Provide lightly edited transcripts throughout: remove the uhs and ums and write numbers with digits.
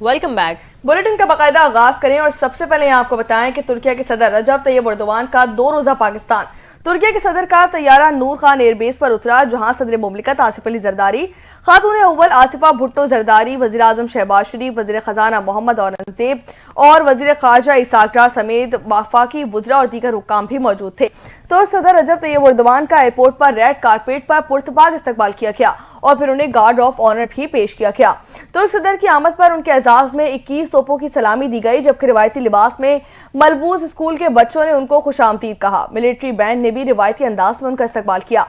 Welcome back. Bulletin का बाकायदा आगाज करें और सबसे पहले आपको बताएं कि तुर्की के सदर रजब तैयब एर्दोगान का 2 रोजा पाकिस्तान। तुर्की के सदर का तैयारा नूर खान एयरबेस पर उतरा, जहां सदर मुमलिकत आसिफ अली जरदारी, खातून अव्वल आसिफा भुट्टो जरदारी, वजीर आजम शहबाज शरीफ, वजीर खजाना मोहम्मद औरंगजेब और वजीर खारजा इसाक डार समेत वफाकी वुज़रा और दीगर हुक्काम भी मौजूद थे। तुर्क सदर रजब तैयब एर्दोगान का एयरपोर्ट पर रेड कारपेट पर पुरतपाक इस्तकबाल किया गया और फिर उन्हें गार्ड ऑफ ऑनर भी पेश किया गया। तुर्क सदर की आमद पर उनके एजाज में 21 तोपों की सलामी दी गई, जबकि रिवायती लिबास में मलबूस स्कूल के बच्चों ने उनको खुशामदीद कहा। मिलिट्री बैंड ने भी रिवायती अंदाज में उनका इस्तकबाल किया।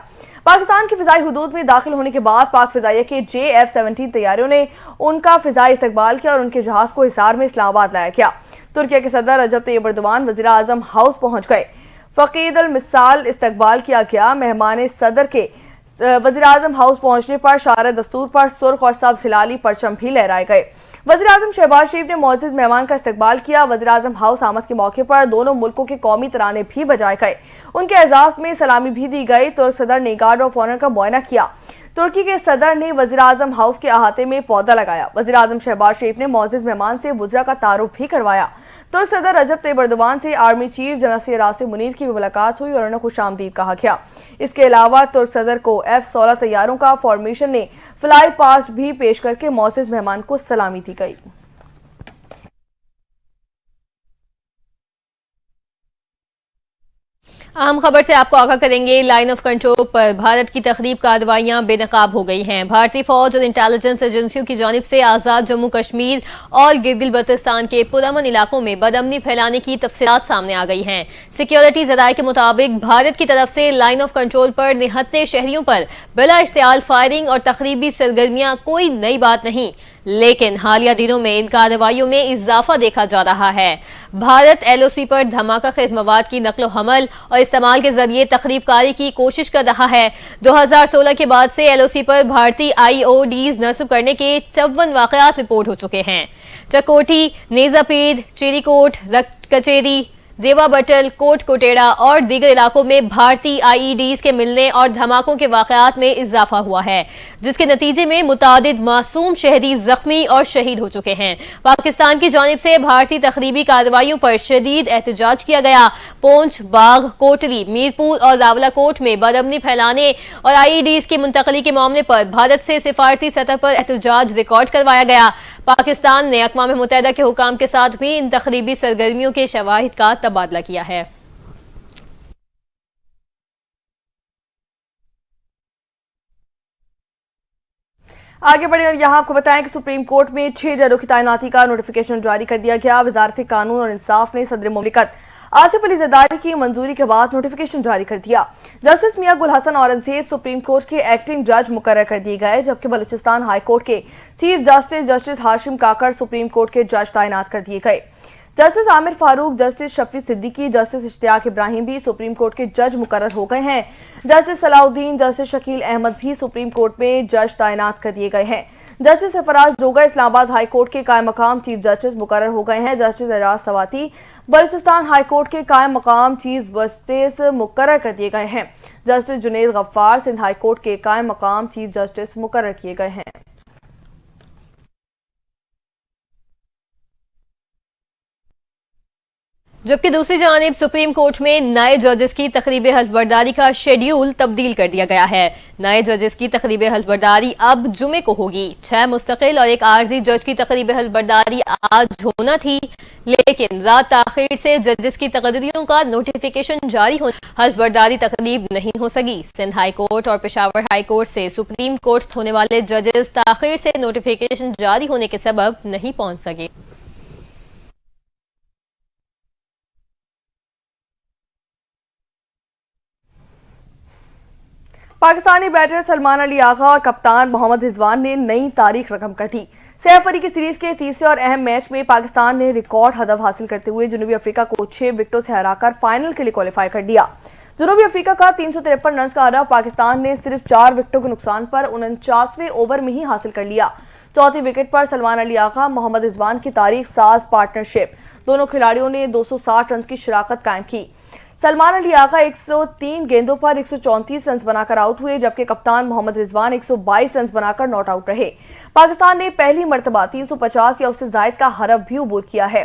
पाकिस्तान की फिजाई हुदूद में दाखिल होने के बाद पाक फिजाइया के JF-17 तैयारियों ने उनका फिजाई इस्तकबाल किया और उनके जहाज को हिसार में इस्लामाबाद लाया गया। तुर्की के सदर रजब तैयब एर्दोगान वज़ीर आज़म हाउस पहुंच गए। फकीद अल मिसाल इस्तकबाल किया गया। मेहमान सदर के वज़ीर आज़म हाउस पहुंचने पर शार दस्तूर पर सुर्ख और सब्ज़ हिलाली परचम भी लहराए गए। वज़ीर आज़म शहबाज शरीफ ने मुअज़्ज़िज़ मेहमान का इस्तकबाल किया। वज़ीर आज़म हाउस आमद के मौके पर दोनों मुल्कों के कौमी तराने भी बजाए गए, उनके एजाज में सलामी भी दी गई। तुर्क सदर ने गार्ड ऑफ ऑनर का मुआयना किया। तुर्की के सदर ने वज़ीर आज़म हाउस के अहाते में पौधा लगाया। वज़ीर आज़म शहबाज शरीफ ने मुअज़्ज़िज़ मेहमान से वुज़रा का तारुफ भी करवाया। तुर्क सदर रजब तैयब एर्दोगान से army chief general Rasim Munir की भी मुलाकात हुई और उन्हें खुशामदीद कहा गया। इसके अलावा तुर्क सदर को F-16 तैयारों का फॉर्मेशन ने फ्लाई पास्ट भी पेश करके मुअज़्ज़िज़ मेहमान को सलामी दी गई। अहम खबर से आपको आगाह करेंगे। लाइन ऑफ कंट्रोल पर भारत की तखरीब कार्रवाइयां बेनकाब हो गई हैं। भारतीय फौज और इंटेलिजेंस एजेंसियों की जानिब से आज़ाद जम्मू कश्मीर और गिलगित बल्तिस्तान के पुरअमन इलाकों में बदअमनी फैलाने की तफसीलात सामने आ गई हैं। सिक्योरिटी ज़राए के मुताबिक भारत की तरफ से लाइन ऑफ कंट्रोल पर निहत्ते शहरियों पर बिला इश्तियाल फायरिंग और तखरीबी सरगर्मियां कोई नई बात नहीं, लेकिन हालिया दिनों में इन कार्रवाइयों में इजाफा देखा जा रहा है। भारत LOC पर धमाका खेज मवाद की नकलो हमल और इस्तेमाल के जरिए तखरीबकारी की कोशिश कर रहा है। 2016 के बाद से LOC पर भारतीय IODs नस्ब करने के 54 वाकयात रिपोर्ट हो चुके हैं। चकोटी, नेजापीर, चेरीकोट, रक्त कचेरी, देवा बटल, कोट कोटेड़ा और दीगर इलाकों में भारतीय IEDs के मिलने और धमाकों के वाकयात में इजाफा हुआ है, जिसके नतीजे में मुतादिद मासूम शहरी जख्मी और शहीद हो चुके हैं। पाकिस्तान की जानिब से भारतीय तखरीबी कार्रवाइयों पर शदीद एहतजाज किया गया। पूंछ, बाघ, कोटली, मीरपुर और रावलाकोट में बदअमनी फैलाने और IEDs की मुंतकली के मामले पर भारत से सिफारती सतह पर एहतजाज रिकॉर्ड करवाया गया। पाकिस्तान ने अक़वाम मुत्तहिदा के हुकाम के साथ भी इन तखरीबी सरगर्मियों के शवाहिद का तबादला किया है। आगे बढ़े और यहाँ आपको बताएं कि सुप्रीम कोर्ट में 6 जजों की तैनाती का नोटिफिकेशन जारी कर दिया गया। वजारत कानून और इंसाफ ने सदर मुमलिकत आसिफ अली जरदारी की मंजूरी के बाद नोटिफिकेशन जारी कर दिया। Justice Mian Gul Hasan Aurangzeb supreme court के एक्टिंग जज मुकर्रर कर दिए गए, जबकि बलूचिस्तान हाई कोर्ट के chief justice Hashim Kakar supreme court के जज तैनात कर दिए गए। Justice Aamir Farooq, justice Shafi Siddiqui, justice Ishtiaq Ibrahim भी सुप्रीम कोर्ट के जज मुकर्रर हो गए हैं। जस्टिस सलाउद्दीन, जस्टिस शकील अहमद भी सुप्रीम कोर्ट में जज तैनात कर दिए गए हैं। Justice Sarfraz Joga Islamabad high court के कायम मकाम चीफ जस्टिस मुकर्रर हो गए हैं। Justice Ejaz Swati Balochistan high court के कायम मकाम चीफ जस्टिस मुकर्रर कर दिए गए हैं। Justice Junaid Ghaffar Sindh high court के कायम मकाम चीफ जस्टिस मुकर्रर किए गए हैं। जबकि दूसरी जानिब सुप्रीम कोर्ट में नए जजेस की तकरीब हल्फबर्दारी का शेड्यूल तब्दील कर दिया गया है। नए जजेस की तकरीब हल्फबर्दारी अब जुमे को होगी। 6 मुस्तकिल और एक आर्जी जज की तकरीब हल्फबर्दारी आज होना थी, लेकिन रात ताखीर से जजेस की तकरीरों का नोटिफिकेशन जारी हो हल्फबर्दारी तकरीब नहीं हो सकी। सिंध हाई कोर्ट और पेशावर हाई कोर्ट से सुप्रीम कोर्ट होने वाले जजेस ताखीर से नोटिफिकेशन जारी होने के सबब नहीं पहुंच सके। पाकिस्तानी बैटर सलमान अली आगा और कप्तान मोहम्मद रिजवान ने नई तारीख रकम कर दी। सैफ अली की सीरीज के तीसरे और अहम मैच में पाकिस्तान ने रिकॉर्ड हदफ हासिल करते हुए जनूबी अफ्रीका को 6 विकेटों से हराकर फाइनल के लिए क्वालिफाई कर दिया। जनूबी अफ्रीका का 353 रन का हदफ पाकिस्तान ने सिर्फ 4 विकेटों के नुकसान पर 49वें ओवर में ही हासिल कर लिया। चौथी विकेट पर सलमान अली आगा मोहम्मद रिजवान की तारीख साज पार्टनरशिप, दोनों खिलाड़ियों ने 260 रन की शराकत कायम की। सलमान अली आगा 103 गेंदों पर 134 रन बनाकर आउट हुए, जबकि कप्तान मोहम्मद रिजवान 122 रन बनाकर नॉट आउट रहे। पाकिस्तान ने पहली मर्तबा 350 या उससे जायद का हरफ भी अबूर किया है।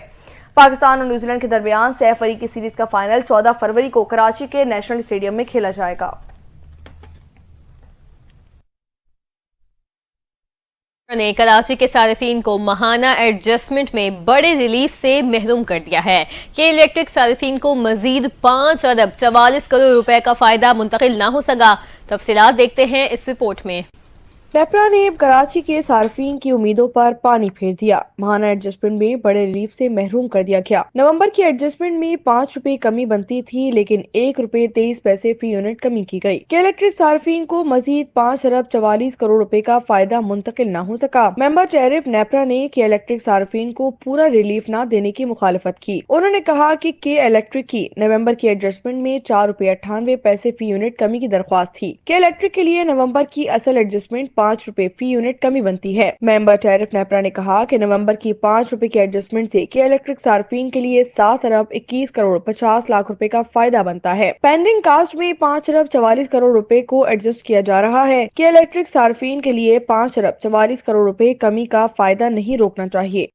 पाकिस्तान और न्यूजीलैंड के दरमियान सैफ अली की सीरीज का फाइनल 14 फरवरी को कराची के नेशनल स्टेडियम में खेला जाएगा। ने कराची के सारिफीन को माहाना एडजस्टमेंट में बड़े रिलीफ से महरूम कर दिया है कि इलेक्ट्रिक सारिफीन को मजीद 5 अरब 44 करोड़ रुपए का फायदा मुंतकिल न हो सका। तफसीलात देखते हैं इस रिपोर्ट में। नेपरा ने कराची के सार्फिन की उम्मीदों पर पानी फेर दिया। माहाना एडजस्टमेंट में बड़े रिलीफ से महरूम कर दिया गया। नवंबर की एडजस्टमेंट में 5 रुपए कमी बनती थी, लेकिन 1 रुपए 23 पैसे फी यूनिट कमी की गई। इलेक्ट्रिक सार्फिन को मजीद 5 अरब 44 करोड़ रुपए का फायदा मुंतकिल न हो सका। मेंबर टैरिफ नेपरा ने के इलेक्ट्रिक सार्फिन को पूरा रिलीफ न देने की मुखालफत की। उन्होंने कहा कि के इलेक्ट्रिक की नवंबर की एडजस्टमेंट में 4 रुपए 98 पैसे फी यूनिट कमी की दरख्वास्त थी। के इलेक्ट्रिक के लिए नवंबर की असल एडजस्टमेंट 5 रुपए फी यूनिट कमी बनती है। मेंबर टैरिफ नेपरा ने कहा कि नवंबर की 5 रुपए की एडजस्टमेंट से के इलेक्ट्रिक सार्फिन के लिए 7 अरब 21 करोड़ 50 लाख रुपए का फायदा बनता है। पेंडिंग कास्ट में 5 अरब 44 करोड़ रुपए को एडजस्ट किया जा रहा है। के इलेक्ट्रिक सार्फिन के लिए 5 अरब 44 करोड़ रुपए कमी का फायदा नहीं रोकना चाहिए।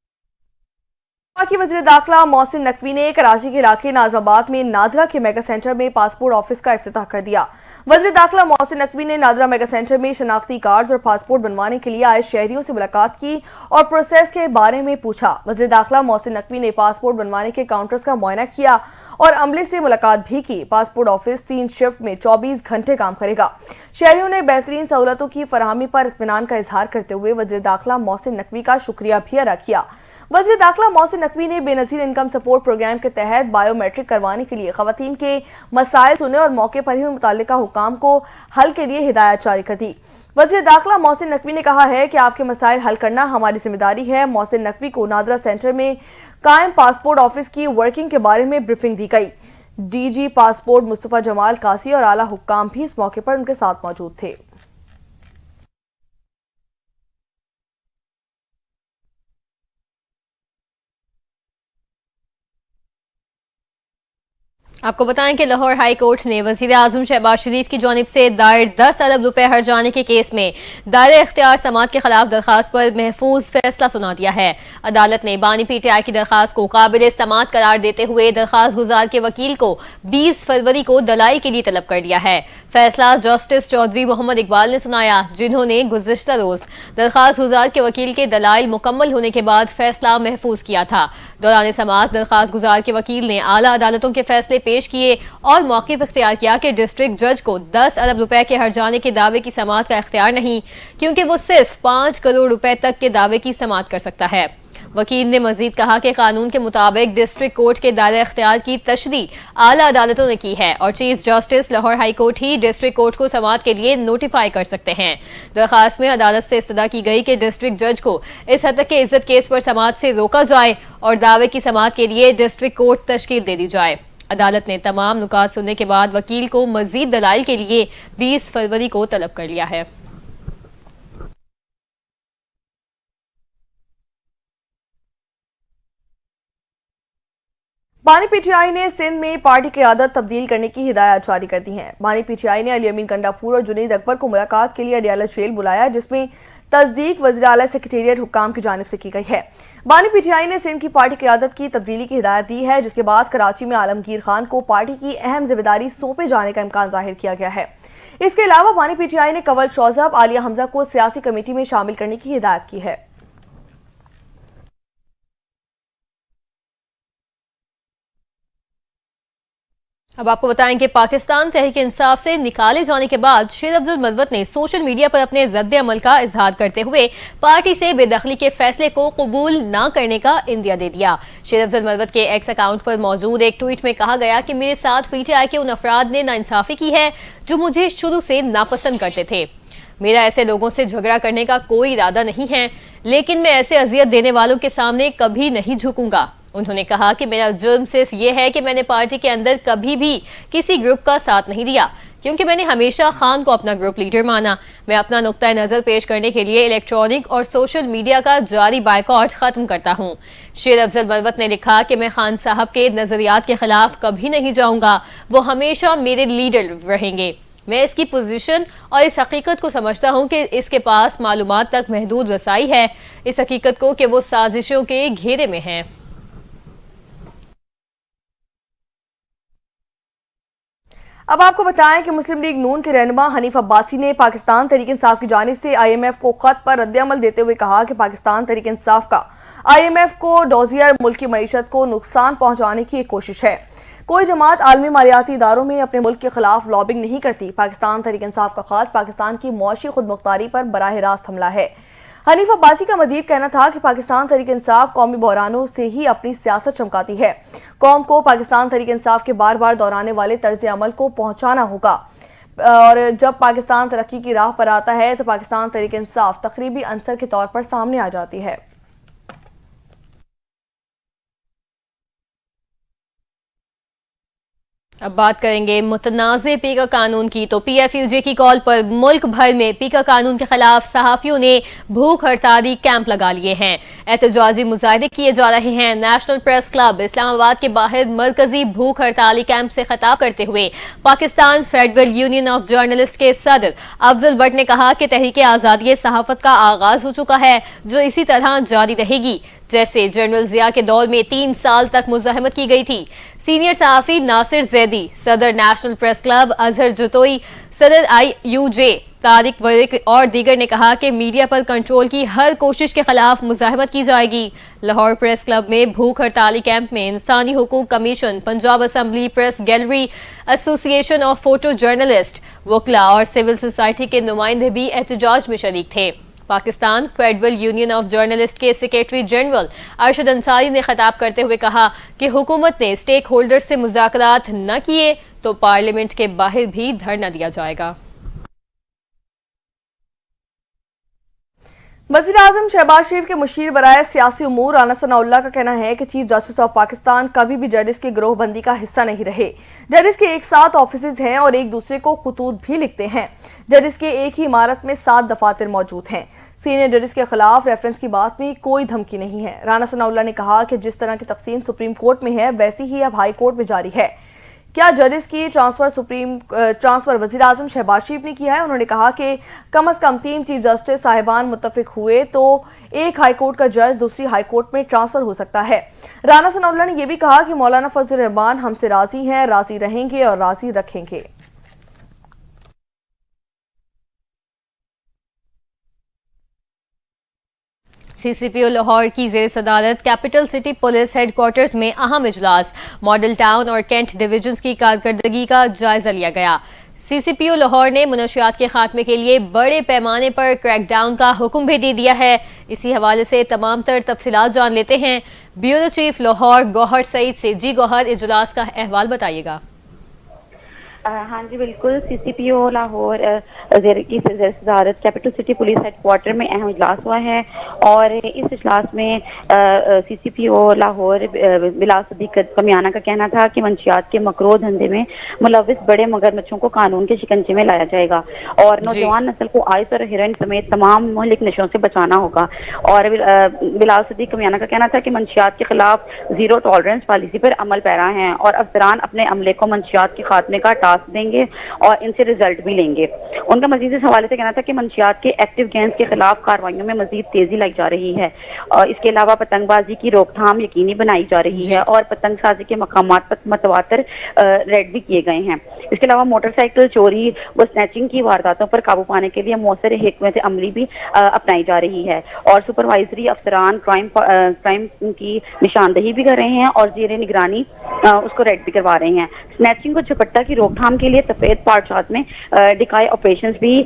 पाकी वज़ीर दाखिला मोहसिन नकवी ने कराची के इलाके नाजमाबाद में नादरा के मेगा सेंटर में पासपोर्ट ऑफिस का इफ्तिताह कर दिया। वज़ीर दाखिला मोहसिन नकवी ने नादरा मेगा सेंटर में शनाख्ती कार्ड्स और पासपोर्ट बनवाने के लिए आए शहरियों से मुलाकात की और प्रोसेस के बारे में पूछा। वज़ीर दाखिला मोहसिन नकवी ने पासपोर्ट बनवाने के काउंटर्स का मुआयना किया और अमले से मुलाकात भी की। पासपोर्ट ऑफिस 3 शिफ्ट में 24 घंटे काम करेगा। शहरियों ने बेहतरीन सहूलतों की फराहमी पर इत्मीनान का इजहार करते हुए वज़ीर दाखिला मोहसिन नकवी का शुक्रिया भी अदा किया। वज़ीर दाखिला मोहसिन नकवी ने बेनज़ीर इनकम सपोर्ट प्रोग्राम के तहत बायोमेट्रिक करवाने के लिए ख़वातीन के मसाइल सुने और मौके पर ही मुताल्लिका हुकाम को हल के लिए हिदायत जारी कर दी। वज़ीर दाखिला मोहसिन नकवी ने कहा है कि आपके मसाइल हल करना हमारी जिम्मेदारी है। मोहसिन नकवी को नादरा सेंटर में कायम पासपोर्ट ऑफिस की वर्किंग के बारे में ब्रीफिंग दी गई। डीजी पासपोर्ट मुस्तफ़ा जमाल कासी और आला हुक्काम भी इस मौके पर उनके साथ मौजूद थे। आपको बताएं कि लाहौर हाई कोर्ट ने वजीर आजम शहबाज शरीफ की जानिब से दायर 10 अरब रुपए हर जाने के केस में दायरे इख्तियार समात के खिलाफ दरखास्त पर महफूज फैसला सुना दिया है। अदालत ने बानी पीटीआई की दरखास्त को काबिल समात करार देते हुए दरखास्त गुजार के वकील को 20 फरवरी को दलाइल के लिए तलब कर दिया है। फैसला जस्टिस चौधरी मोहम्मद इकबाल ने सुनाया, जिन्होंने गुज़िश्ता रोज दरखास्त गुजार के वकील के दलाइल मुकम्मल होने के बाद फैसला महफूज किया था। दौरान समात दरखास्त गुजार के वकील ने आला अदालतों के फैसले पेश किए और मौक़िफ़ इख्तियार किया कि डिस्ट्रिक्ट जज को 10 अरब रुपए के हर जाने के दावे की समात का इख्तियार नहीं, क्योंकि वो सिर्फ 5 करोड़ रुपए तक के दावे की समात कर सकता है। वकील ने मजीद कहा कि कानून के मुताबिक डिस्ट्रिक्ट कोर्ट के दायरे इख्तियार की तशरीह आला अदालतों ने की है और chief justice Lahore high court ही डिस्ट्रिक्ट कोर्ट को समात के लिए नोटिफाई कर सकते हैं। दरखास्त में अदालत से इस्तदा की गई कि डिस्ट्रिक्ट जज को इस हद तक के इज्जत केस पर समात से रोका जाए और दावे की समात के लिए डिस्ट्रिक्ट कोर्ट तश्कील दे दी जाए। अदालत ने तमाम नुकात सुनने के बाद वकील को मजीद दलाइल के लिए 20 फरवरी को तलब कर लिया है। बानी पीटीआई ने सिंध में पार्टी की आदत तब्दील करने की हिदायत जारी कर दी है। बानी पीटीआई ने अली अमीन कंडापुर और जुनैद अकबर को मुलाकात के लिए अडियाला जेल बुलाया, जिसमें तस्दीक वज़ीर आला सेक्रेटेरिएट हुक्काम की जानिब से की गई है। बानी पीटीआई ने सिंध की पार्टी की आदत की तब्दीली की हिदायत दी है, जिसके बाद कराची में आलमगीर खान को पार्टी की अहम जिम्मेदारी सौंपे जाने का इम्कान जाहिर किया गया है। इसके अलावा बानी पीटीआई ने कंवल शौजब आलिया हमजा को सियासी कमेटी में शामिल करने की हिदायत की है। अब आपको बताएं कि पाकिस्तान तहरीक इंसाफ से निकाले जाने के बाद शेर अफजल मलवत ने सोशल मीडिया पर अपने रद्द अमल का इजहार करते हुए पार्टी से बेदखली के फैसले को कबूल न करने का इंदिया दे दिया। शेर अफजल मलवत के एक्स अकाउंट पर मौजूद एक ट्वीट में कहा गया कि मेरे साथ पीटीआई के उन अफराद ने नाइंसाफी की है जो मुझे शुरू से नापसंद करते थे। मेरा ऐसे लोगों से झगड़ा करने का कोई इरादा नहीं है, लेकिन मैं ऐसे अजियत देने वालों के सामने कभी नहीं झुकूंगा। उन्होंने कहा कि मेरा जुर्म सिर्फ ये है कि मैंने पार्टी के अंदर कभी भी किसी ग्रुप का साथ नहीं दिया। کیونکہ میں نے ہمیشہ خان کو اپنا گروپ لیڈر مانا. میں اپنا نقطہ نظر پیش کرنے کے لیے الیکٹرانک اور سوشل میڈیا کا جاری بائیکاٹ ختم کرتا ہوں. شیر افضل مروت نے لکھا کہ میں خان صاحب کے نظریات کے خلاف کبھی نہیں جاؤں گا, وہ ہمیشہ میرے لیڈر رہیں گے. میں اس کی پوزیشن اور اس حقیقت کو سمجھتا ہوں کہ اس کے پاس معلومات تک محدود رسائی ہے, اس حقیقت کو کہ وہ سازشوں کے گھیرے میں ہیں. اب آپ کو بتائیں کہ مسلم لیگ نون کے رہنما حنیف عباسی نے پاکستان تحریک انصاف کی جانب سے آئی ایم ایف کو خط پر رد عمل دیتے ہوئے کہا کہ پاکستان تحریک انصاف کا آئی ایم ایف کو ڈوزیئر ملک کی معیشت کو نقصان پہنچانے کی ایک کوشش ہے. کوئی جماعت عالمی مالیاتی اداروں میں اپنے ملک کے خلاف لابنگ نہیں کرتی. پاکستان تحریک انصاف کا خط پاکستان کی معاشی خود مختاری پر براہ راست حملہ ہے. حنیف عباسی کا مزید کہنا تھا کہ پاکستان تحریک انصاف قومی بحرانوں سے ہی اپنی سیاست چمکاتی ہے. قوم کو پاکستان تحریک انصاف کے بار بار دہرانے والے طرز عمل کو پہنچانا ہوگا, اور جب پاکستان ترقی کی راہ پر آتا ہے تو پاکستان تحریک انصاف تقریبی عنصر کے طور پر سامنے آ جاتی ہے. اب بات کریں گے متنازع پیکا قانون کی. تو پی ایف یو جے کی کال پر ملک بھر میں پیکا قانون کے خلاف صحافیوں نے بھوک ہڑتالی کیمپ لگا لیے ہیں. احتجاجی مظاہرے کیے جا رہے ہیں. نیشنل پریس کلب اسلام آباد کے باہر مرکزی بھوک ہڑتالی کیمپ سے خطاب کرتے ہوئے Pakistan federal union of journalist کے صدر افضل بٹ نے کہا کہ تحریک آزادی صحافت کا آغاز ہو چکا ہے, جو اسی طرح جاری رہے گی جیسے جنرل ضیاء کے دور میں 3 سال تک مزاحمت کی گئی تھی. سینئر صحافی ناصر زیدی, صدر national press club Azhar Jatoi, صدر آئی یو جے طارق ورق اور دیگر نے کہا کہ میڈیا پر کنٹرول کی ہر کوشش کے خلاف مزاحمت کی جائے گی. لاہور پریس کلب میں بھوک ہڑتالی کیمپ میں انسانی حقوق commission, Punjab assembly press gallery, ایسوسی ایشن آف فوٹو جرنلسٹ, وکلا اور سول سوسائٹی کے نمائندے بھی احتجاج میں شریک تھے. Pakistan federal union of journalist کے سیکریٹری جنرل ارشد انصاری نے خطاب کرتے ہوئے کہا کہ حکومت نے اسٹیک ہولڈر سے مذاکرات نہ کیے تو پارلیمنٹ کے باہر بھی دھرنا دیا جائے گا. وزیر اعظم شہباز شریف کے مشیر برائے سیاسی امور رانا ثناء اللہ کا کہنا ہے کہ چیف جسٹس آف پاکستان کبھی بھی ججز کی گروہ بندی کا حصہ نہیں رہے. ججز کے ایک ساتھ آفیسز ہیں اور ایک دوسرے کو خطوط بھی لکھتے ہیں. ججز کے ایک ہی عمارت میں 7 دفاتر موجود ہیں. سینئر ججز کے خلاف ریفرنس کی بات میں کوئی دھمکی نہیں ہے. رانا ثناء اللہ نے کہا کہ جس طرح کی تقسیم سپریم کورٹ میں ہے ویسی ہی اب ہائی کورٹ میں جاری ہے. کیا ججز کی ٹرانسفر وزیر اعظم شہباز شریف نے کیا ہے؟ انہوں نے کہا کہ کم از کم 3 چیف جسٹس صاحبان متفق ہوئے تو ایک ہائی کورٹ کا جج دوسری ہائی کورٹ میں ٹرانسفر ہو سکتا ہے. رانا ثناء اللہ نے یہ بھی کہا کہ مولانا فضل الرحمان ہم سے راضی ہیں, راضی رہیں گے اور راضی رکھیں گے. سی سی پی او لاہور کی زیر صدارت capital city police headquarters میں اہم اجلاس, ماڈل ٹاؤن اور کینٹ ڈویژنز کی کارکردگی کا جائزہ لیا گیا. سی سی پی او لاہور نے منشیات کے خاتمے کے لیے بڑے پیمانے پر کریک ڈاؤن کا حکم بھی دے دیا ہے. اسی حوالے سے تمام تر تفصیلات جان لیتے ہیں بیورو چیف لاہور گوہر سعید سے. جی گوہر, اجلاس کا احوال بتائیے گا. ہاں جی بالکل, سی سی پی او لاہور زیر صدارت capital city police headquarter میں اہم اجلاس ہوا ہے, اور اس اجلاس میں سی سی پی او لاہور بلا صدیق کمیانہ کا کہنا تھا کہ منشیات کے مکروہ دھندے میں ملوث بڑے مگرمچھوں کو قانون کے شکنجے میں لایا جائے گا, اور نوجوان نسل کو آئس اور ہیروئن سمیت تمام مہلک نشوں سے بچانا ہوگا. اور بلا صدیق کمیانہ کا کہنا تھا کہ منشیات کے خلاف زیرو ٹالرنس پالیسی پر عمل پیرا ہیں, اور افسران اپنے عملے کو منشیات کے خاتمے کا دیں گے اور ان سے رزلٹ بھی لیں گے. ان کا مزید اس حوالے سے کہنا تھا کہ منشیات کے ایکٹیو گینگز کے خلاف کارروائیوں میں مزید تیزی لائی جا رہی ہے, اور اس کے علاوہ پتنگ بازی کی روک تھام یقینی بنائی جا رہی ہے, اور پتنگ سازی کے مقامات پر متواتر ریڈ بھی کیے گئے ہیں. اس کے علاوہ موٹر سائیکل چوری و سنیچنگ کی وارداتوں پر قابو پانے کے لیے مؤثر حکمت عملی بھی اپنائی جا رہی ہے, اور سپروائزری افسران کرائم کی نشاندہی بھی کر رہے ہیں اور زیر نگرانی اس کو ریڈ بھی کروا رہے ہیں. سنیچنگ و جھپٹا کی روک تھام کے لیے سفید پارچات میں ڈکائی آپریشنز بھی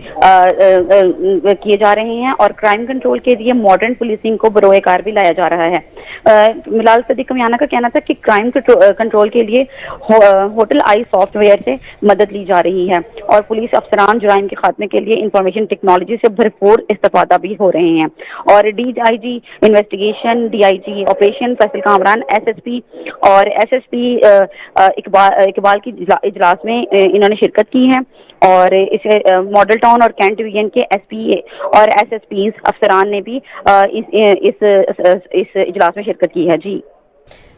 کیے جا رہے ہیں, اور کرائم کنٹرول کے لیے ماڈرن پولیسنگ کو بروئے کار بھی لایا جا رہا ہے. ملال صدیق کمیانہ کا کہنا تھا کہ کرائم کنٹرول کے لیے ہوٹل آئی سافٹ ویئر سے مدد لی جا رہی ہے اور پولیس افسران جرائم کے خاتمے کے لیے انفارمیشن ٹیکنالوجی سے بھرپور استفادہ بھی ہو رہے ہیں. اور D I G investigation, D I G operation Faisal Kamran, S S P اور ایس ایس پی اقبال کی اجلاس میں انہوں نے شرکت کی ہے. اور اسے ماڈل ٹاؤن اور کینٹ ڈویژن کے ایس پی اور ایس ایس پیز افسران نے بھی اس اجلاس میں شرکت کی ہے.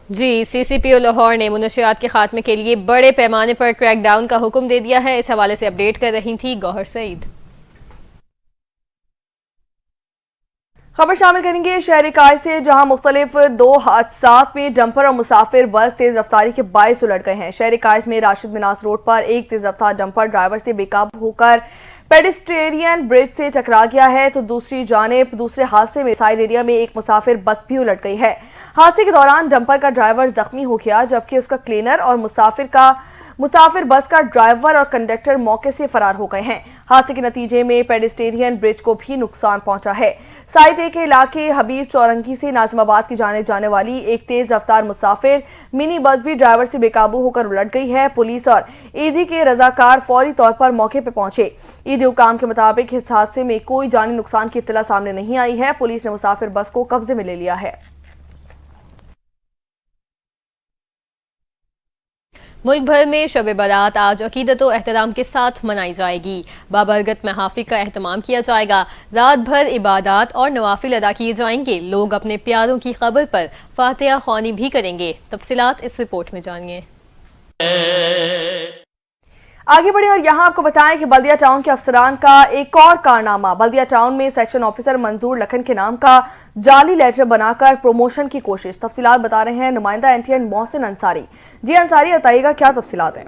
جی سی سی پی او لاہور نے منشیات کے خاتمے کے لیے بڑے پیمانے پر کریک ڈاؤن کا حکم دے دیا ہے. اس حوالے سے اپڈیٹ کر رہی تھی گوہر سعید. خبر شامل کریں گے شہر کائی سے، جہاں مختلف 2 حادثات میں ڈمپر اور مسافر بس تیز رفتاری کے باعث الٹ گئے ہیں. شہر کائی میں راشد مناس روڈ پر ایک تیز رفتار ڈمپر ڈرائیور سے بے قابو ہو کر پیڈسٹرین برج سے ٹکرا گیا ہے، تو دوسری جانب دوسرے حادثے میں سائڈ ایریا میں ایک مسافر بس بھی الٹ گئی ہے. حادثے کے دوران ڈمپر کا ڈرائیور زخمی ہو گیا، جبکہ اس کا کلینر اور مسافر بس کا ڈرائیور اور کنڈکٹر موقع سے فرار ہو گئے ہیں. حادثے کے نتیجے میں پیڈسٹرین برج کو بھی نقصان پہنچا ہے. سائٹ اے کے علاقے حبیب چورنگی سے ناظم آباد کی جانب جانے والی ایک تیز رفتار مسافر منی بس بھی ڈرائیور سے بے قابو ہو کر الٹ گئی ہے. پولیس اور ایدھی کے رضاکار فوری طور پر موقع پہ پہنچے. ایدھی حکام کے مطابق اس حادثے میں کوئی جانی نقصان کی اطلاع سامنے نہیں آئی ہے. پولیس نے مسافر بس کو قبضے میں لے لیا ہے. ملک بھر میں شب برات آج عقیدت و احترام کے ساتھ منائی جائے گی. بابرکت محافل کا اہتمام کیا جائے گا. رات بھر عبادات اور نوافل ادا کیے جائیں گے. لوگ اپنے پیاروں کی قبر پر فاتحہ خوانی بھی کریں گے. تفصیلات اس رپورٹ میں جانیے. آگے بڑھیں اور یہاں آپ کو بتائیں کہ بلدیہ ٹاؤن کے افسران کا ایک اور کارنامہ. بلدیہ ٹاؤن میں سیکشن آفیسر منظور لکھن کے نام کا جعلی لیٹر بنا کر پروموشن کی کوشش. تفصیلات بتا رہے ہیں نمائندہ این ٹی این محسن انصاری. جی انصاری، بتائیے گا کیا تفصیلات ہیں؟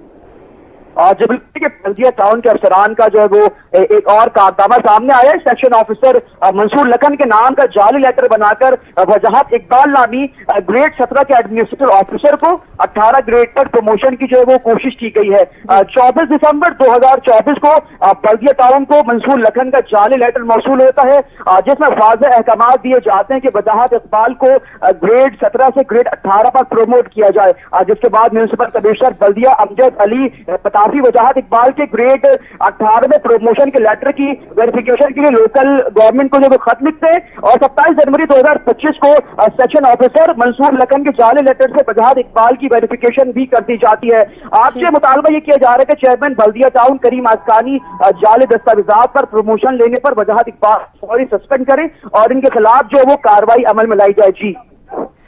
جبلپور کے بلدیہ ٹاؤن کے افسران کا جو ہے وہ ایک اور کارنامہ سامنے آیا ہے. سیکشن آفیسر منصور لکھن کے نام کا جعلی لیٹر بنا کر وجاہت اقبال نامی گریڈ 17 کے ایڈمنسٹریٹو آفیسر کو 18 گریڈ پر پروموشن کی جو ہے وہ کوشش کی گئی ہے. 24 دسمبر 2024 کو بلدیہ ٹاؤن کو منصور لکھن کا جعلی لیٹر موصول ہوتا ہے، جس میں واضح احکامات دیے جاتے ہیں کہ وجاہت اقبال کو گریڈ 17 سے گریڈ 18 پر پروموٹ کیا جائے. جس کے بعد میونسپل کمشنر بلدیہ امجد علی کافی وجاہت اقبال کے گریڈ 18 میں پروموشن کے لیٹر کی ویریفیکیشن کے لیے لوکل گورنمنٹ کو جو خط لکھتے ہیں اور 27 جنوری 2025 کو سیکشن آفیسر منصور لکھن کے جعلی لیٹر سے وجاہت اقبال کی ویریفیکیشن بھی کر دی جاتی ہے. آپ سے مطالبہ یہ کیا جا رہا ہے کہ چیئرمین بلدیہ ٹاؤن کریم آسکانی جعلی دستاویزات پر پروموشن لینے پر وجاہت اقبال فوری سسپینڈ کریں اور ان کے خلاف جو وہ کارروائی عمل میں لائی جائے. جی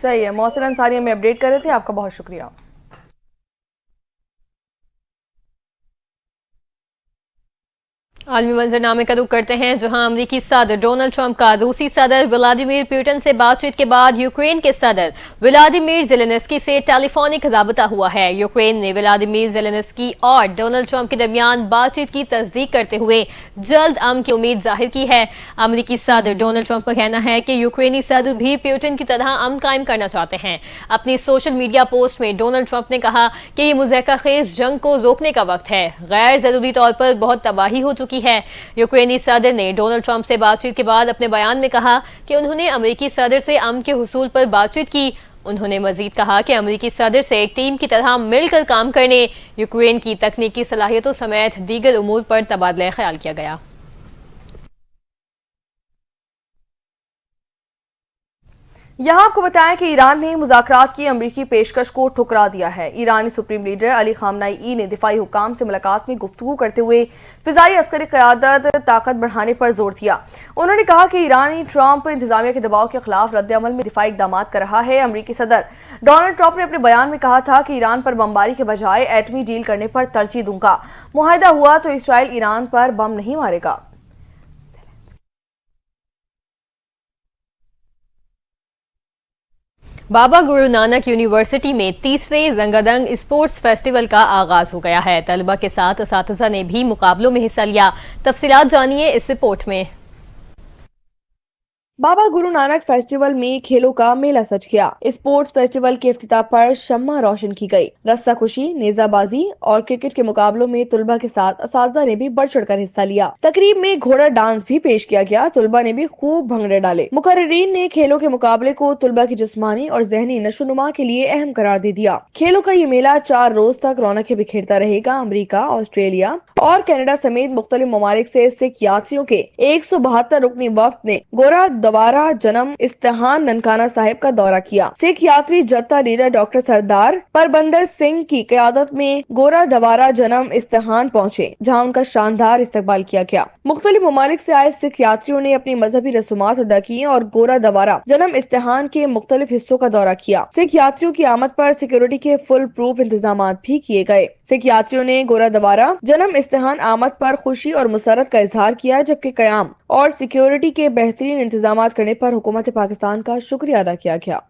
صحیح ہے. محسن انصاری ہمیں اپڈیٹ کر رہے تھے، آپ کا بہت شکریہ. عالمی منظرنامے کا رخ کرتے ہیں، جہاں امریکی صدر ڈونلڈ ٹرمپ کا روسی صدر ولادیمیر پوٹن سے بات چیت کے بعد یوکرین کے صدر ولادیمیر زیلنسکی سے ٹیلی فونک رابطہ ہوا ہے. یوکرین نے ولادیمیر زیلنسکی اور ڈونلڈ ٹرمپ کے درمیان بات چیت کی تصدیق کرتے ہوئے جلد امن کی امید ظاہر کی ہے. امریکی صدر ڈونلڈ ٹرمپ کا کہنا ہے کہ یوکرینی صدر بھی پوٹن کی طرح امن قائم کرنا چاہتے ہیں. اپنی سوشل میڈیا پوسٹ میں ڈونلڈ ٹرمپ نے کہا کہ یہ مضحکہ خیز جنگ کو روکنے کا وقت ہے. غیر ضروری طور پر بہت تباہی ہو چکی ہے. یوکرینی صدر نے ڈونلڈ ٹرمپ سے بات چیت کے بعد اپنے بیان میں کہا کہ انہوں نے امریکی صدر سے امن کے حصول پر بات چیت کی. انہوں نے مزید کہا کہ امریکی صدر سے ایک ٹیم کی طرح مل کر کام کرنے، یوکرین کی تکنیکی صلاحیتوں سمیت دیگر امور پر تبادلہ خیال کیا گیا. یہاں آپ کو بتائیں کہ ایران نے مذاکرات کی امریکی پیشکش کو ٹھکرا دیا ہے. ایرانی سپریم لیڈر علی خامنہ ای نے دفاعی حکام سے ملاقات میں گفتگو کرتے ہوئے فضائی عسکری قیادت طاقت بڑھانے پر زور دیا. انہوں نے کہا کہ ایرانی ٹرمپ انتظامیہ کے دباؤ کے خلاف رد عمل میں دفاعی اقدامات کر رہا ہے. امریکی صدر ڈونلڈ ٹرمپ نے اپنے بیان میں کہا تھا کہ ایران پر بمباری کے بجائے ایٹمی ڈیل کرنے پر ترجیح دوں گا. معاہدہ ہوا تو اسرائیل ایران پر بم نہیں مارے گا. بابا گرو نانک یونیورسٹی میں تیسرے رنگادنگ اسپورٹس فیسٹیول کا آغاز ہو گیا ہے. طلبہ کے ساتھ اساتذہ نے بھی مقابلوں میں حصہ لیا. تفصیلات جانیے اس رپورٹ میں. बाबा गुरु नानक फेस्टिवल में खेलों का मेला सज गया। स्पोर्ट्स फेस्टिवल के इफ्तिताह पर शम्मा रोशन की गई। रस्साकुशी, नेजाबाजी और क्रिकेट के मुकाबलों में तुलबा के साथ असातिज़ा ने भी बढ़ चढ़कर हिस्सा लिया। तकरीब में घोड़ा डांस भी पेश किया गया। तुलबा ने भी खूब भंगड़े डाले। मुकर्रिरीन ने खेलों के मुकाबले को तुलबा की जिस्मानी और ज़हनी नशोनुमा के लिए अहम करार दे दिया। खेलों का ये मेला 4 रोज तक रौनकें बिखेरता रहेगा। अमरीका, ऑस्ट्रेलिया और कनाडा समेत मुख्तलिफ ममालिक से सिख यात्रियों के 172 रुकनी वफ्द ने गोरा दवारा जन्म इस्तेहान ननकाना साहिब का दौरा किया। सिख यात्री जत्था लीडर डॉक्टर सरदार परबंदर सिंह की क़यादत में गोरा दवारा जन्म इस्तेहान पहुँचे, जहाँ उनका शानदार इस्तकबाल किया गया। मुख्तलिफ ममालिक से आए सिख यात्रियों ने अपनी मजहबी रसूमात अदा की और गोरा दवारा जन्म इस्तेहान के मुख्तलिफ हिस्सों का दौरा किया। सिख यात्रियों की आमद पर सिक्योरिटी के फुल प्रूफ इंतजाम भी किए गए। सिख यात्रियों ने गोरा दवारा जन्म इस्तेहान आमद पर खुशी और मुसरत का इजहार किया, जबकि कयाम और सिक्योरिटी के बेहतरीन इंतजाम करने पर हुकूमत पाकिस्तान का शुक्रिया अदा किया गया।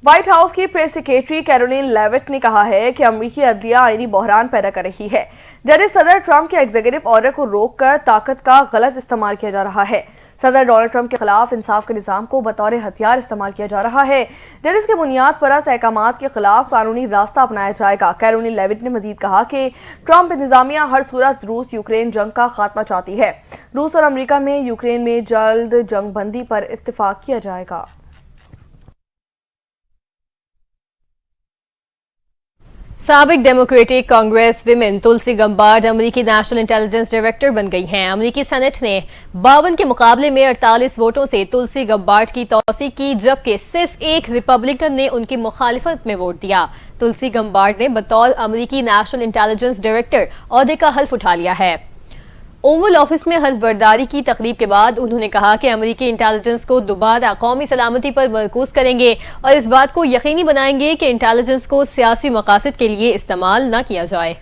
व्हाइट हाउस की प्रेस सेक्रेटरी कैरोलिन लेविट ने कहा है कि अमेरिकी अदलिया आईनी बहरान पैदा कर रही है। जरिए सदर ट्रंप के एग्जीक्यूटिव ऑर्डर को रोककर ताकत का गलत इस्तेमाल किया जा रहा है। सदर डोनाल्ड ट्रंप के खिलाफ इंसाफ के निज़ाम को बतौर हथियार इस्तेमाल किया जा रहा है, जिसके बुनियाद पर अहकामात के खिलाफ कानूनी रास्ता अपनाया जाएगा। कैरोलिन लेविट ने मजीद कहा कि ट्रंप इंतजामिया हर सूरत रूस यूक्रेन जंग का खात्मा चाहती है। रूस और अमेरिका में यूक्रेन में जल्द जंग बंदी पर इत्तेफाक किया जाएगा। साबिक डेमोक्रेटिक कांग्रेस विमेन तुलसी गंबार्ड अमेरिकी नेशनल इंटेलिजेंस डायरेक्टर बन गई हैं। अमेरिकी सेनेट ने 52 के मुकाबले में 48 वोटों से तुलसी गंबार्ड की तौसीक की, जबकि सिर्फ एक रिपब्लिकन ने उनकी मुखालिफत में वोट दिया। तुलसी गंबार्ड ने बतौर अमेरिकी नेशनल इंटेलिजेंस डायरेक्टर ओहदे का हल्फ उठा लिया है। ओवल ऑफिस में हल्फ बर्दारी की तकरीब के बाद उन्होंने कहा कि अमेरिकी इंटेलिजेंस को दोबारा कौमी सलामती पर मरकूज करेंगे और इस बात को यकीनी बनाएंगे कि इंटेलिजेंस को सियासी मकासद के लिए इस्तेमाल न किया जाए।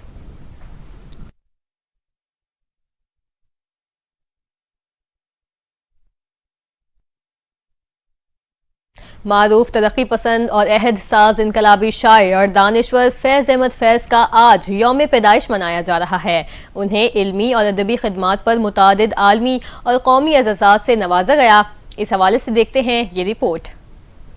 मारूफ तरक्की पसंद और अहद साज इनकलाबी शायर और दानिश्वर फैज अहमद फैज का आज यौम पैदाइश मनाया जा रहा है। उन्हें इल्मी और अदबी खिदमात पर मुतादिद आलमी और कौमी एज़ाज़ात से नवाजा गया। इस हवाले से देखते हैं ये रिपोर्ट।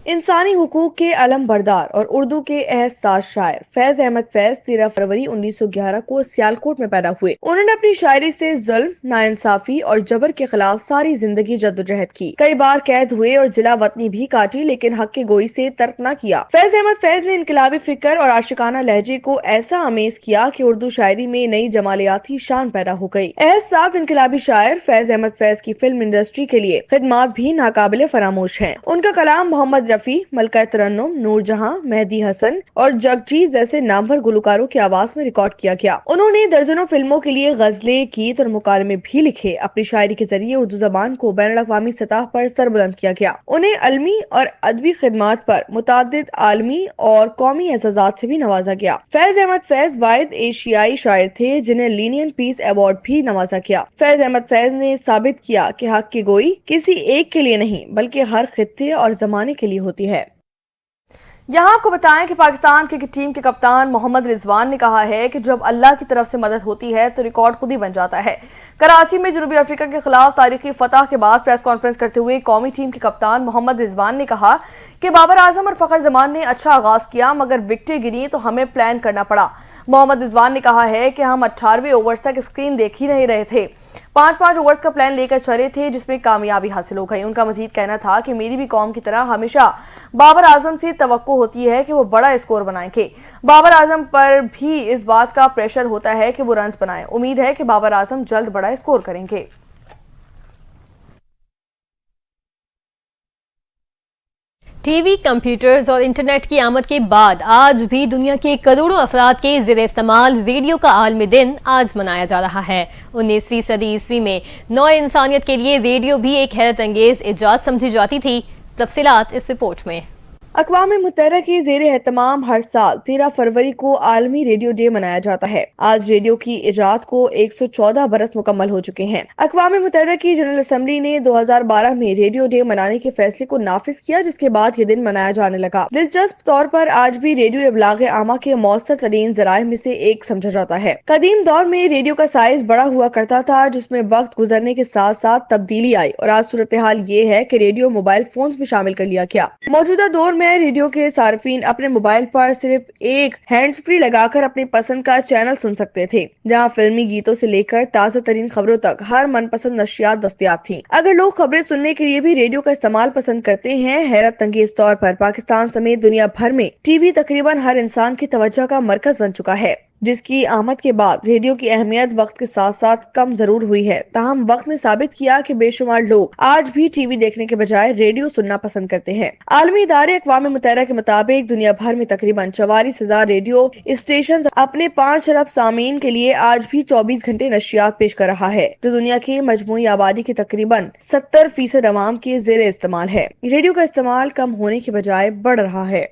इंसानी हुकूक के अलम बरदार और उर्दू के एहसास शायर फैज अहमद फैज 13 फरवरी 1911 को सियालकोट में पैदा हुए। उन्होंने अपनी शायरी से जुल्म, नाइंसाफी और जबर के खिलाफ सारी जिंदगी जद्दोजहद की। कई बार कैद हुए और जिला वतनी भी काटी, लेकिन हक की गोई से तर्क न किया। फैज अहमद फैज ने इनकलाबी फिक्र और आशिकाना लहजे को ऐसा अमेज किया कि उर्दू शायरी में नई जमालियाती शान पैदा हो गई। एहसास इनकलाबी शायर फैज अहमद फैज की फिल्म इंडस्ट्री के लिए खिदमात भी नाकाबिले फरामोश है। उनका कलाम मोहम्मद रफी, मलका तरन्नुम, नूरजहां, मेहदी हसन और जगजीत जैसे नामवर गुलकारों की आवाज में रिकॉर्ड किया गया। उन्होंने दर्जनों फिल्मों के लिए गजलें, गीत और मुकालमे भी लिखे। अपनी शायरी के जरिए उर्दू जबान को बैनुल-अक़वामी सतह पर सरबुलंद किया गया। उन्हें अलमी और अदबी खिदमात पर मुतादिद आलमी और कौमी एज़ाज़ात से भी नवाजा गया। फैज अहमद फैज वाहिद एशियाई शायर थे जिन्हें लीनियन पीस अवार्ड भी नवाजा गया। फैज अहमद फैज ने साबित किया कि हक की गोई किसी एक के लिए नहीं बल्कि हर खित्ते और जमाने के लिए होती है। यहाँ आपको बताएं कि पाकिस्तान क्रिकेट टीम के कप्तान मोहम्मद रिजवान ने कहा है कि जब अल्लाह की तरफ से मदद होती है तो रिकॉर्ड खुद ही बन जाता है। कराची में जनूबी अफ्रीका के खिलाफ तारीखी फतह के बाद प्रेस कॉन्फ्रेंस करते हुए कौमी टीम के कप्तान मोहम्मद रिजवान ने कहा कि बाबर आजम और फखर जमान ने अच्छा आगाज किया, मगर विकेटें गिरी तो हमें प्लान करना पड़ा। मोहम्मद रिजवान ने कहा है कि हम 18वें ओवर्स तक स्क्रीन देख ही नहीं रहे थे, 5-5 ओवर्स का प्लान लेकर चले थे जिसमें कामयाबी हासिल हो गई। उनका मजीद कहना था कि मेरी भी कौम की तरह हमेशा बाबर आजम से तवक्को होती है कि वो बड़ा स्कोर बनाएंगे। बाबर आजम पर भी इस बात का प्रेशर होता है कि वो रन्स बनाएं। उम्मीद है कि बाबर आजम जल्द बड़ा स्कोर करेंगे। टीवी, कंप्यूटर्स और इंटरनेट की आमद के बाद आज भी दुनिया के करोड़ों अफराद के ज़ेरे इस्तेमाल रेडियो का आलमी दिन आज मनाया जा रहा है। 19वीं सदी ईस्वी में नौ इंसानियत के लिए रेडियो भी एक हैरत अंगेज इजाद समझी जाती थी। तफसीलात इस रिपोर्ट में। अक़वाम मुत्तहिदा के ज़ेर एहतमाम हर साल 13 फरवरी को आलमी रेडियो डे मनाया जाता है। आज रेडियो की इजाद को 114 बरस मुकम्मल हो चुके हैं। अक़वाम मुत्तहिदा की जनरल असम्बली ने 2012 में रेडियो डे मनाने के फैसले को नाफिज किया, जिसके बाद ये दिन मनाया जाने लगा। दिलचस्प तौर पर आज भी रेडियो इब्लाग आमा के मौसर तरीन ज़राए में से एक समझा जाता है। कदीम दौर में रेडियो का साइज बड़ा हुआ करता था, जिसमें वक्त गुजरने के साथ साथ तब्दीली आई और आज सूरत हाल ये है कि रेडियो मोबाइल फोन में शामिल कर लिया गया। मौजूदा दौर में रेडियो के सार्फिन अपने मोबाइल पर सिर्फ एक हैंड्स फ्री लगाकर अपनी पसंद का चैनल सुन सकते थे, जहां फिल्मी गीतों से लेकर ताज़ा तरीन खबरों तक हर मनपसंद नशियात दस्तयाब थी। अगर लोग खबरें सुनने के लिए भी रेडियो का इस्तेमाल पसंद करते हैं, हैरत अंगेज तौर पर पाकिस्तान समेत दुनिया भर में टीवी तकरीबन हर इंसान की तवज्जो का मरकज बन चुका है, जिसकी आमद के बाद रेडियो की अहमियत वक्त के साथ साथ कम जरूर हुई है। ताहम वक्त ने साबित किया कि बेशुमार लोग आज भी टीवी देखने के बजाय रेडियो सुनना पसंद करते हैं। आलमी इदारे अक़वाम मुत्तहिदा के मुताबिक दुनिया भर में तकरीबन 44,000 रेडियो स्टेशन अपने 5 अरब सामीन के लिए आज भी 24 घंटे नशियात पेश कर रहा है, जो दुनिया की मजमूई आबादी के तकरीबन 70% अवाम के ज़ेर इस्तेमाल है। रेडियो का इस्तेमाल कम होने के बजाय बढ़ रहा है।